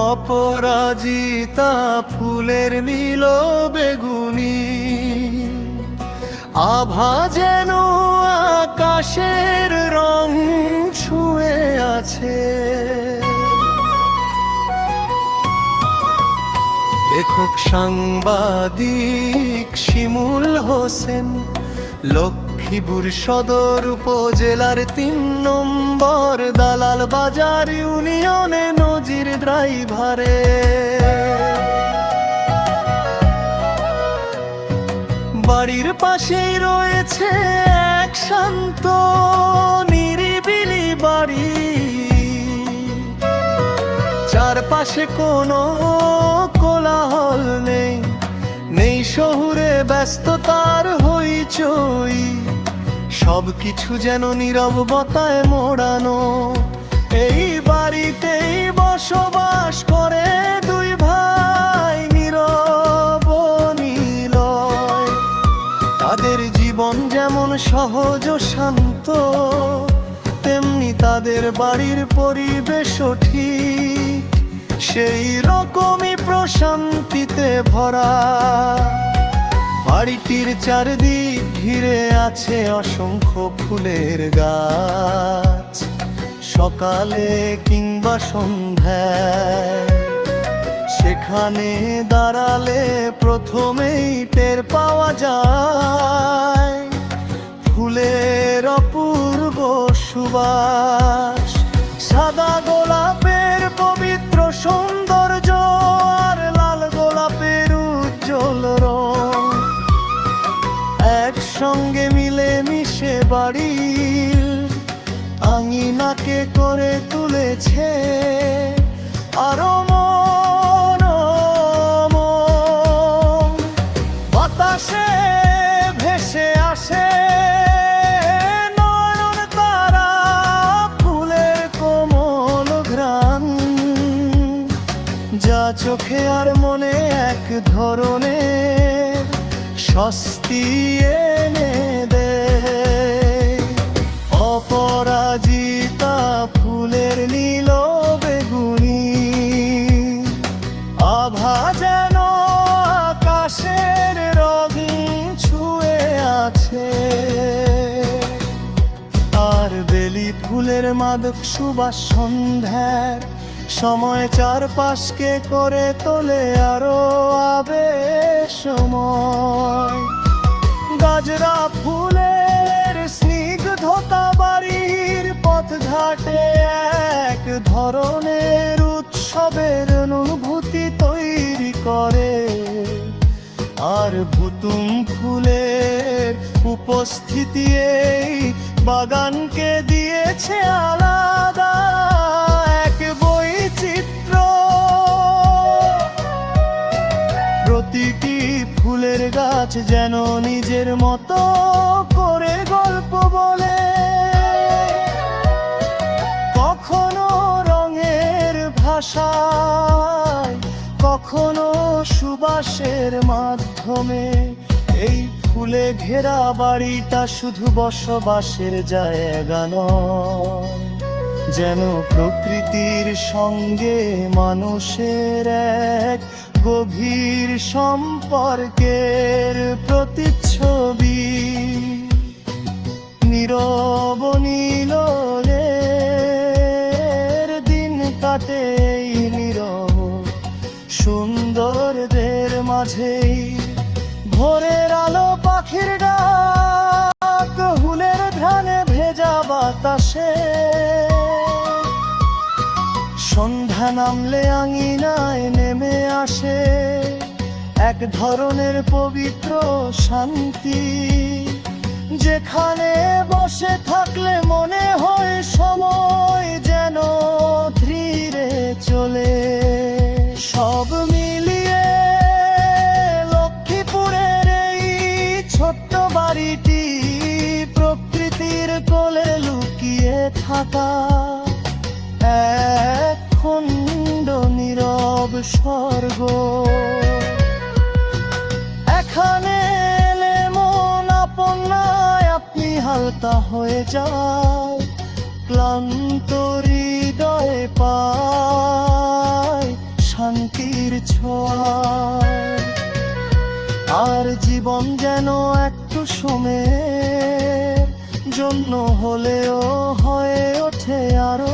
অপরাজিতা ফুলের নীল বেগুনি, আভা যেন আকাশের রং ছুঁয়ে আছে। লেখক সাংবাদিক শিমুল হোসেন, লক্ষ্মীপুর সদর উপজেলার ৩ নম্বর দালাল বাজার ইউনিয়নে নজির ড্রাইভারে। বাড়ির পাশেই রয়েছে এক শান্ত নিরিবিলি বাড়ি, চারপাশে কোনো কোলাহল নেই, নেই শহুরে ব্যস্ততার হইচই, সবকিছু যেন নীরবতায় মোড়ানো। এই বাড়িতেই বসবাস করে 2 ভাই নীরব নিলয়। তাদের জীবন যেমন সহজ ও শান্ত, তেমনি তাদের বাড়ির পরিবেশও ঠিক সেই রকমই প্রশান্তিতে ভরা। বাড়িটির চারদিক ঘিরে আছে অসংখ্য ফুলের গাছ। সকালে কিংবা সন্ধ্যায় সেখানে দাঁড়ালে প্রথমেই টের পাওয়া যায় ফুলের অপূর্ব সুবাস। সাদা গোলাপের পবিত্র সৌন্দর্য আর লাল গোলাপের উজ্জ্বল রং একসঙ্গে মিলে মিশে বাড়ির আঙিনাকে করে তুলেছে আরো মনোরম। বাতাসে ভেসে আসে নয়ন তারা, ফুলের কোমল ঘ্রাণ, যা চোখে আর মনে এক ধরনের স্বস্তি এনে দেয়। অপরাজিতা ফুলের নীল বেগুনি, আভা যেন আকাশের রং ছুঁয়ে আছে। আর বেলি ফুলের মাদক সুবাস সন্ধ্যার সময় চারপাশকে করে তোলে আরো আবেশময়। গাজরা ফুলের স্নিগ্ধতা বাড়ির পথঘাটে এক ধরনের উৎসবের অনুভূতি তৈরি করে। আর ভুতুম ফুলের উপস্থিতি এই বাগানকে দিয়েছে আলাদা এক বৈচিত্র্য। প্রতিটি ফুলের গাছ যেন নিজের মতো করে গল্প বলে, কখনো রঙের ভাষায়, কখনো সুবাসের মাধ্যমে। এই ফুলে ঘেরা বাড়িটা শুধু বসবাসের জায়গা নয়, যেন প্রকৃতির সঙ্গে মানুষের এক গভীর সম্পর্কের প্রতিচ্ছবি। নীরব নীলের দিন কাটে এই নীরব সুন্দরদের মাঝেই। ভোরের আলো, পাখির ডাক, হুলের ধ্যানে ভেজা বাতাসে। সন্ধ্যা নামলে আঙিনায় নেমে আসে এক ধরনের পবিত্র শান্তি, যেখানে বসে থাকলে মনে হয় সময় যেন ধীরে চলে। সব মিলিয়ে লক্ষ্মীপুরের এই ছোট্ট বাড়িটি প্রকৃতির কোলে লুকিয়ে থাকা এক খণ্ড নীরব স্বর্গ। এখানে এলে মন আপনায় আপনি হালকা হয়ে যায়, ক্লান্ত হৃদয়ে পায় পাহাড়। আর জীবন যেন একটু সময়ের জন্য হলেও হয়ে ওঠে আরো